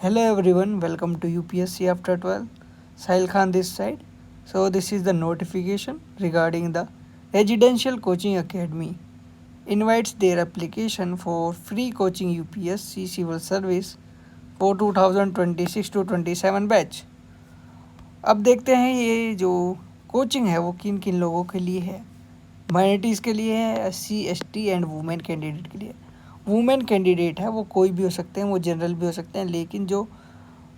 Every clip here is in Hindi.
Hello everyone, welcome to UPSC After 12. Sahil Khan this side. So this is the notification regarding the Residential Coaching Academy invites their application for free coaching UPSC Civil Service for 2026 to 27 batch. अब देखते हैं ये जो कोचिंग है वो किन किन लोगों के लिए है। माइनॉरिटीज़ के लिए है, SC ST and women candidate के लिए। वुमेन कैंडिडेट है वो कोई भी हो सकते हैं, वो जनरल भी हो सकते हैं, लेकिन जो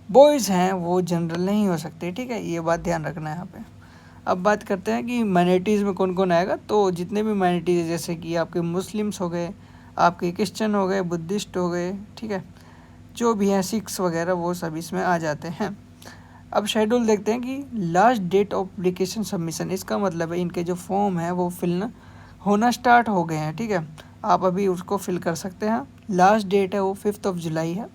बॉयज़ हैं वो जनरल नहीं हो सकते। ठीक है, ये बात ध्यान रखना है यहाँ पे। अब बात करते हैं कि माइनॉरिटीज़ में कौन कौन आएगा। तो जितने भी माइनॉरिटीज़ जैसे कि आपके मुस्लिम्स हो गए, आपके क्रिश्चियन हो गए, बुद्धिस्ट हो गए, ठीक है, जो भी हैं सिख्स वगैरह, वो सब इसमें आ जाते हैं। अब शेड्यूल देखते हैं कि last date of application submission, इसका मतलब है इनके जो फॉर्म है वो फिल होना स्टार्ट हो गए हैं। ठीक है, आप अभी उसको फिल कर सकते हैं। लास्ट डेट है वो 5 जुलाई है।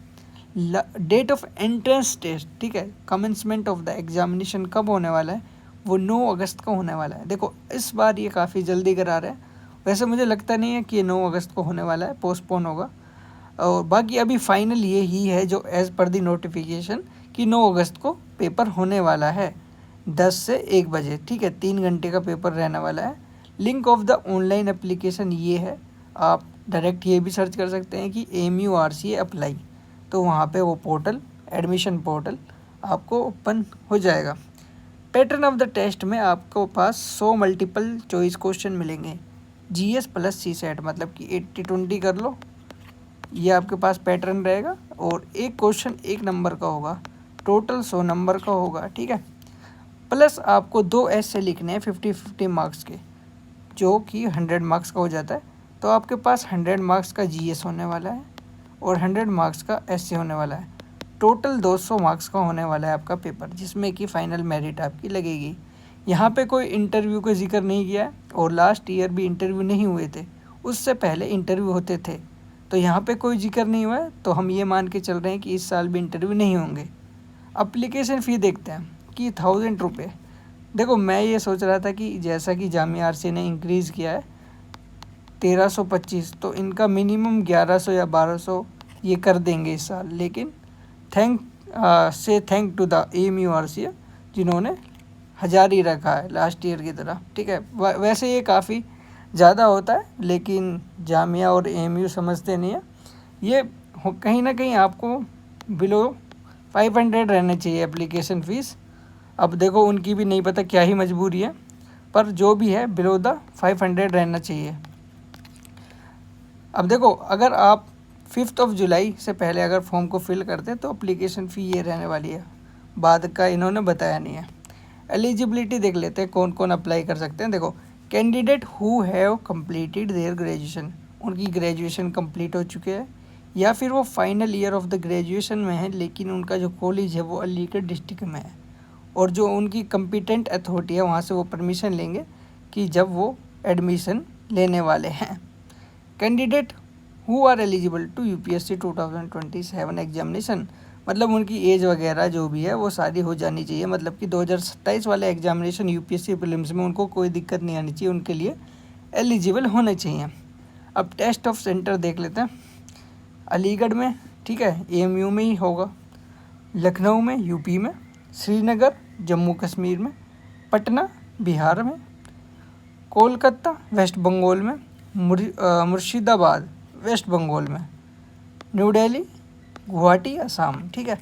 डेट ऑफ एंट्रेंस टेस्ट, ठीक है, कमेंसमेंट ऑफ द एग्जामिनेशन कब होने वाला है, वो 9 अगस्त को होने वाला है। देखो इस बार ये काफ़ी जल्दी करा रहे हैं। वैसे मुझे लगता नहीं है कि ये 9 अगस्त को होने वाला है, पोस्टपोन होगा। और बाकी अभी फाइनल ये ही है जो एज़ पर दी नोटिफिकेशन कि 9 अगस्त को पेपर होने वाला है 10 से 1 बजे। ठीक है, 3 घंटे का पेपर रहने वाला है। Link of the online application ये है, आप डायरेक्ट ये भी सर्च कर सकते हैं कि MURCA अप्लाई, तो वहाँ पे वो पोर्टल, एडमिशन पोर्टल आपको ओपन हो जाएगा। पैटर्न ऑफ द टेस्ट में आपको पास 100 मल्टीपल चॉइस क्वेश्चन मिलेंगे, GS प्लस CSAT, मतलब कि 80-20 कर लो, ये आपके पास पैटर्न रहेगा। और एक क्वेश्चन 1 नंबर का होगा, टोटल 100 नंबर का होगा। ठीक है, प्लस आपको 2 ऐसे लिखने हैं 50-50 मार्क्स के, जो कि 100 मार्क्स का हो जाता है। तो आपके पास 100 मार्क्स का GS होने वाला है और 100 मार्क्स का SC होने वाला है। टोटल 200 मार्क्स का होने वाला है आपका पेपर, जिसमें कि फ़ाइनल मेरिट आपकी लगेगी। यहाँ पे कोई इंटरव्यू का जिक्र नहीं किया है, और लास्ट ईयर भी इंटरव्यू नहीं हुए थे, उससे पहले इंटरव्यू होते थे, तो यहाँ पे कोई जिक्र नहीं हुआ है। तो हम ये मान के चल रहे हैं कि इस साल भी इंटरव्यू नहीं होंगे। अप्लीकेशन फ़ी देखते हैं कि 1000 रुपये। देखो मैं ये सोच रहा था कि जैसा कि जामिया RC ने इंक्रीज़ किया है 1325, तो इनका मिनिमम 1100 या 1200 ये कर देंगे इस साल। लेकिन थैंक टू द MURCA जिन्होंने 1000 ही रखा है लास्ट ईयर की तरह। ठीक है, वैसे ये काफ़ी ज़्यादा होता है, लेकिन जामिया और AMU समझते नहीं है। ये कहीं ना कहीं आपको बिलो 500 रहना चाहिए एप्लीकेशन फ़ीस। अब देखो उनकी भी नहीं पता क्या ही मजबूरी है, पर जो भी है बिलो द 500 रहना चाहिए। अब देखो अगर आप 5 जुलाई से पहले अगर फॉर्म को फिल करते हैं तो एप्लीकेशन फ़ी ये रहने वाली है, बाद का इन्होंने बताया नहीं है। एलिजिबिलिटी देख लेते हैं कौन कौन अप्लाई कर सकते हैं। देखो candidate who have completed their graduation, उनकी ग्रेजुएशन कंप्लीट हो चुके हैं, या फिर वो final year of the graduation में है, लेकिन उनका जो कॉलेज है वो अलीगढ़ डिस्ट्रिक्ट में है, और जो उनकी कंपिटेंट अथॉरिटी है वहाँ से वो परमिशन लेंगे कि जब वो एडमिशन लेने वाले हैं। Candidate who are eligible to UPSC 2027 examination, मतलब उनकी एज वगैरह जो भी है वो सारी हो जानी चाहिए, मतलब कि 2027 वाले एग्जामिनेशन UPSC प्रीलिम्स में उनको कोई दिक्कत नहीं आनी चाहिए, उनके लिए एलिजिबल होने चाहिए। अब टेस्ट ऑफ सेंटर देख लेते हैं। अलीगढ़ में, ठीक है, AMU में ही होगा, लखनऊ में UP में, श्रीनगर जम्मू कश्मीर में, पटना बिहार में, कोलकाता वेस्ट बंगाल में, मुर्शिदाबाद वेस्ट बंगाल में, न्यू दिल्ली, गुवाहाटी असम। ठीक है,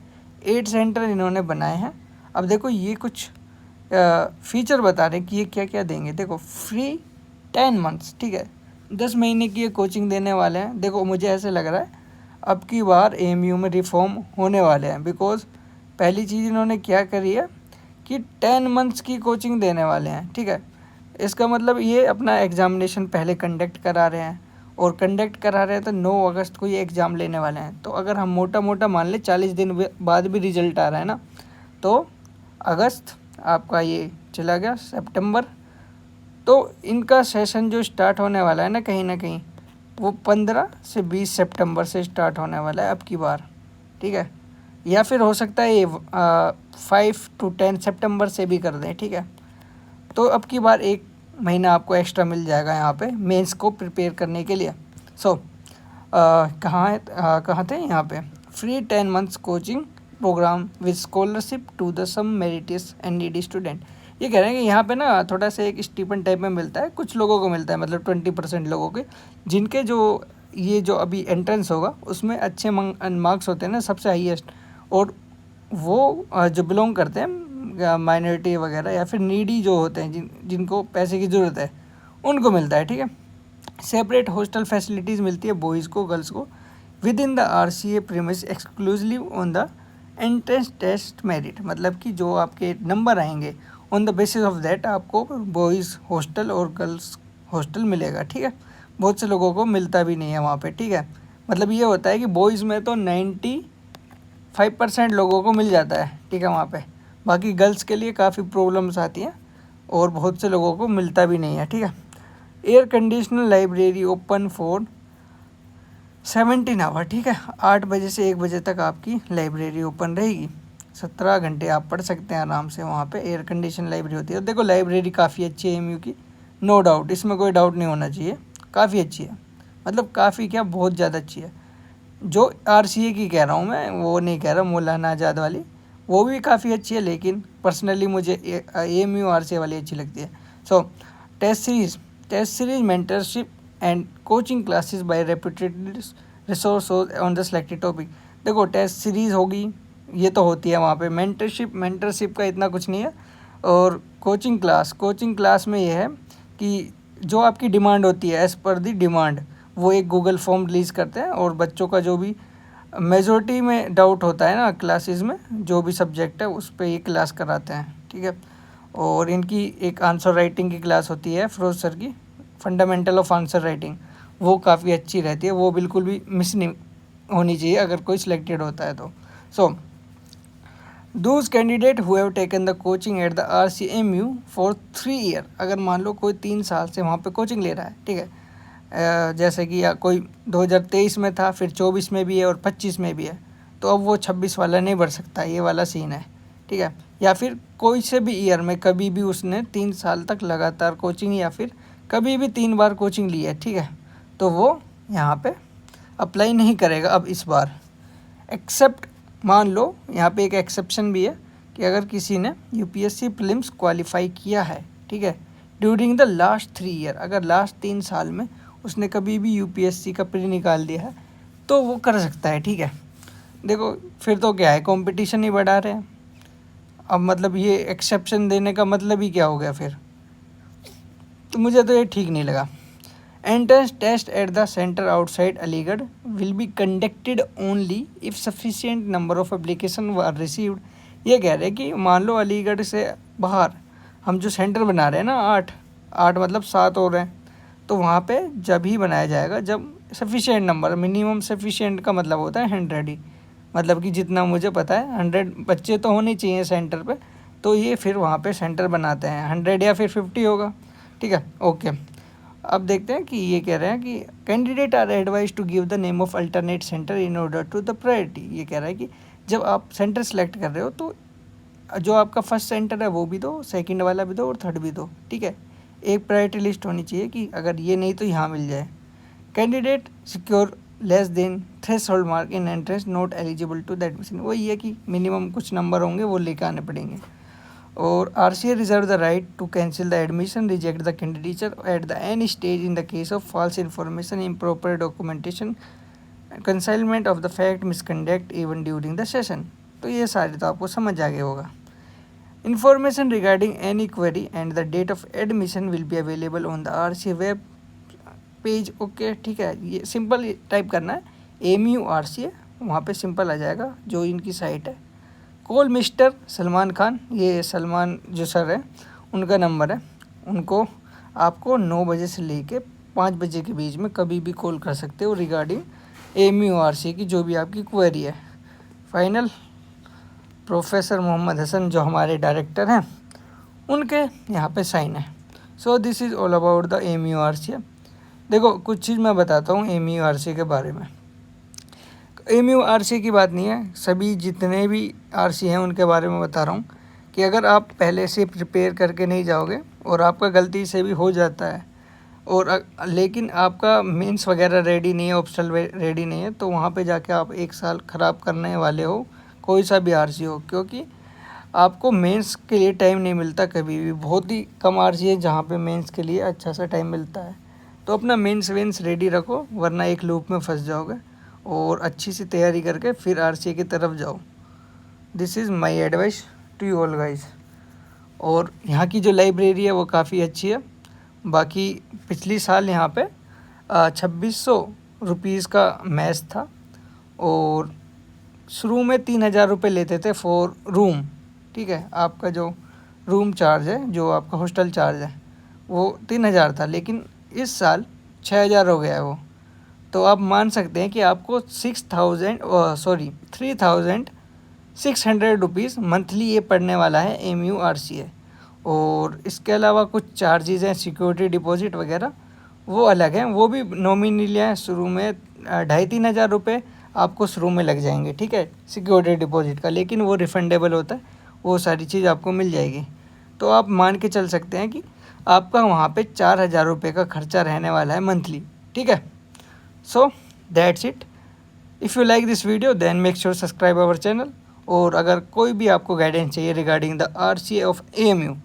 8 सेंटर इन्होंने बनाए हैं। अब देखो ये कुछ फीचर बता रहे हैं कि ये क्या क्या देंगे। देखो फ्री 10 मंथ्स, ठीक है, 10 महीने की ये कोचिंग देने वाले हैं। देखो मुझे ऐसे लग रहा है अब की बार AMU में रिफॉर्म होने वाले हैं, बिकॉज पहली चीज़ इन्होंने क्या करी है कि 10 मंथ्स की कोचिंग देने वाले हैं। ठीक है, इसका मतलब ये अपना एग्ज़ामिनेशन पहले कंडक्ट करा रहे हैं, और कंडक्ट करा रहे हैं तो 9 अगस्त को ये एग्ज़ाम लेने वाले हैं। तो अगर हम मोटा मोटा मान लें 40 दिन बाद भी रिज़ल्ट आ रहा है ना, तो अगस्त आपका ये चला गया सितंबर, तो इनका सेशन जो स्टार्ट होने वाला है ना कहीं वो 15 से 20 सितंबर से स्टार्ट होने वाला है अब की बार। ठीक है, या फिर हो सकता है ये 5 to 10 सितंबर से भी कर दें। ठीक है, तो अब की बार 1 महीना आपको एक्स्ट्रा मिल जाएगा यहाँ पे मेंस को प्रिपेयर करने के लिए। कहाँ थे यहाँ पे free 10 months coaching programme with scholarship to the some meritorious and needy student. ये कह रहे हैं कि यहाँ पे ना थोड़ा सा एक स्टीपन टाइप में मिलता है, कुछ लोगों को मिलता है, मतलब 20% लोगों के, जिनके जो अभी एंट्रेंस होगा उसमें अच्छे मार्क्स होते हैं ना, सबसे हाईएस्ट, और वो जो बिलोंग करते हैं माइनॉरिटी वगैरह या फिर नीडी जो होते हैं, जिनको पैसे की ज़रूरत है, उनको मिलता है। ठीक है, सेपरेट हॉस्टल फैसिलिटीज़ मिलती है बॉयज़ को, गर्ल्स को, within the RCA premise exclusive on the entrance test merit, मतलब कि जो आपके नंबर आएंगे on the basis of that आपको बॉयज़ हॉस्टल और गर्ल्स हॉस्टल मिलेगा। ठीक है, बहुत से लोगों को मिलता भी नहीं है वहाँ पे। ठीक है, मतलब ये होता है कि बॉयज़ में तो 95% लोगों को मिल जाता है। ठीक है, वहाँ पे बाकी गर्ल्स के लिए काफ़ी प्रॉब्लम्स आती हैं और बहुत से लोगों को मिलता भी नहीं है। ठीक है, air conditioner library open for 17 hour. ठीक है, 8 बजे से 1 बजे तक आपकी लाइब्रेरी ओपन रहेगी, 17 घंटे आप पढ़ सकते हैं आराम से। वहाँ पे एयर कंडीशन लाइब्रेरी होती है। देखो लाइब्रेरी काफ़ी अच्छी है MU की, नो डाउट, इसमें कोई डाउट नहीं होना चाहिए, काफ़ी अच्छी है, मतलब काफ़ी क्या, बहुत ज़्यादा अच्छी है। जो RCA की कह रहा हूँ मैं, वो नहीं कह रहा मौलाना आज़ाद वाली, वो भी काफ़ी अच्छी है, लेकिन पर्सनली मुझे AMU RCA वाली अच्छी लगती है। So test series mentorship and coaching classes by reputed resource on the selected topic. देखो टेस्ट सीरीज़ होगी, ये तो होती है वहाँ पे। मेंटरशिप का इतना कुछ नहीं है। और कोचिंग क्लास में ये है कि जो आपकी डिमांड होती है, एज़ पर दी डिमांड, वो एक गूगल फॉर्म रिलीज़ करते हैं और बच्चों का जो भी मेजॉरिटी में डाउट होता है ना क्लासेस में, जो भी सब्जेक्ट है उस पर ये क्लास कराते हैं। ठीक है, और इनकी एक आंसर राइटिंग की क्लास होती है फिरोज सर की, फंडामेंटल ऑफ आंसर राइटिंग, वो काफ़ी अच्छी रहती है, वो बिल्कुल भी मिस नहीं होनी चाहिए अगर कोई सिलेक्टेड होता है तो। So those candidate who have taken the coaching at the RCMU for 3 year, अगर मान लो कोई 3 साल से वहाँ पे कोचिंग ले रहा है। ठीक है, जैसे कि या कोई 2023 में था, फिर 24 में भी है और 25 में भी है, तो अब वो 26 वाला नहीं भर सकता, ये वाला सीन है। ठीक है, या फिर कोई से भी ईयर में कभी भी उसने 3 साल तक लगातार कोचिंग या फिर कभी भी 3 बार कोचिंग ली है। ठीक है, तो वो यहाँ पे अप्लाई नहीं करेगा अब इस बार, एक्सेप्ट, मान लो यहाँ पे एक एक्सेप्शन भी है कि अगर किसी ने UPSC प्रीलिम्स क्वालिफाई किया है, ठीक है, ड्यूरिंग द लास्ट 3 ईयर, अगर लास्ट 3 साल में उसने कभी भी UPSC का प्री निकाल दिया है तो वो कर सकता है। ठीक है, देखो फिर तो क्या है, कंपटीशन ही बढ़ा रहे हैं अब, मतलब ये एक्सेप्शन देने का मतलब ही क्या हो गया फिर, तो मुझे तो ये ठीक नहीं लगा। Entrance test at the centre outside Aligarh will be conducted only if sufficient number of application were received. ये कह रहे हैं कि मान लो अलीगढ़ से बाहर हम जो सेंटर बना रहे हैं ना, 8 मतलब 7 हो रहे हैं, तो वहाँ पे जब ही बनाया जाएगा जब सफिशिएंट नंबर, मिनिमम सफिशिएंट का मतलब होता है 100 ही, मतलब कि जितना मुझे पता है 100 बच्चे तो होने चाहिए सेंटर पे, तो ये फिर वहाँ पे सेंटर बनाते हैं, 100 या फिर 50 होगा। ठीक है, ओके। अब देखते हैं कि ये कह रहे हैं कि candidate are advise to give the name of alternate centre in order to the priority. ये कह रहा है कि जब आप सेंटर सेलेक्ट कर रहे हो तो जो आपका फर्स्ट सेंटर है वो भी दो, सेकंड वाला भी दो और थर्ड भी दो। ठीक है, एक प्रायोरिटी लिस्ट होनी चाहिए कि अगर ये नहीं तो यहाँ मिल जाए। Candidate secure less than threshold mark in entrance not eligible to the admission. वही है कि मिनिमम कुछ नंबर होंगे वो लेकर आने पड़ेंगे। और RCA reserve the right to cancel the admission, reject the candidature at the any stage in the case of false information, improper documentation, consignment of the fact, misconduct even during the session. तो ये सारे तो आपको समझ आ गया होगा। Information regarding any query and the date of admission will be available on the RCA web page. Okay, ठीक है, ये सिंपल टाइप करना है AMU RCA, वहाँ पे सिंपल आ जाएगा जो इनकी साइट है। कॉल मिस्टर सलमान खान, ये सलमान जो सर है उनका नंबर है, उनको आपको 9 बजे से लेके 5 बजे के बीच में कभी भी कॉल कर सकते हो रिगार्डिंग AMU RCA की जो भी आपकी क्वेरी है। फाइनल प्रोफेसर मोहम्मद हसन जो हमारे डायरेक्टर हैं उनके यहाँ पे साइन है। So this is all about the AMU RCA। देखो कुछ चीज़ मैं बताता हूँ AMU RCA के बारे में। AMU RCA की बात नहीं है, सभी जितने भी RCA हैं उनके बारे में बता रहा हूँ कि अगर आप पहले से प्रिपेयर करके नहीं जाओगे और आपका गलती से भी हो जाता है और लेकिन आपका मेंस वगैरह रेडी नहीं है, ऑप्शनल रेडी नहीं है, तो वहाँ पे जाके आप 1 साल ख़राब करने वाले हो कोई सा भी आरसी हो, क्योंकि आपको मेंस के लिए टाइम नहीं मिलता कभी भी। बहुत ही कम आरसी है जहाँ पे मेंस के लिए अच्छा सा टाइम मिलता है। तो अपना मेंस वेंस रेडी रखो, वरना एक लूप में फंस जाओगे। और अच्छी सी तैयारी करके फिर आरसी की तरफ जाओ। This is my advice to you all guys. और यहाँ की जो लाइब्रेरी है वो काफ़ी अच्छी है। बाकी पिछली साल यहाँ पे 2600 रुपीज़ का मैच था, और शुरू में 3000 रुपये लेते थे फॉर रूम। ठीक है, आपका जो रूम चार्ज है, जो आपका हॉस्टल चार्ज है, वो 3000 था, लेकिन इस साल 6000 हो गया है वो। तो आप मान सकते हैं कि आपको 3600 रुपीज़ मंथली ये पड़ने वाला है MURCA। और इसके अलावा कुछ चार्जेज़ हैं, सिक्योरिटी डिपॉजिट वगैरह, वो अलग हैं, वो भी नॉमिनली हैं। शुरू में 2500-3000 रुपये आपको शुरू में लग जाएंगे, ठीक है, सिक्योरिटी डिपॉजिट का, लेकिन वो रिफ़ंडेबल होता है, वो सारी चीज़ आपको मिल जाएगी। तो आप मान के चल सकते हैं कि आपका वहाँ पे 4000 रुपये का खर्चा रहने वाला है मंथली, ठीक है। So that's it. If you like this video then make sure subscribe our channel. और अगर कोई भी आपको गाइडेंस चाहिए regarding the RCA of AMU,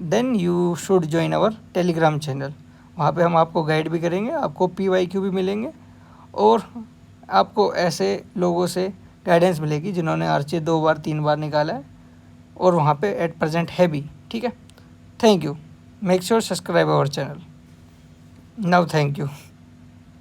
then you should join our Telegram channel. वहाँ पे हम आपको गाइड भी करेंगे, आपको PYQ भी मिलेंगे, और आपको ऐसे लोगों से गाइडेंस मिलेगी जिन्होंने RCA 2 बार 3 बार निकाला है, और वहाँ पे एट प्रेजेंट है भी, ठीक है। Thank you. Make sure subscribe our channel now. Thank you.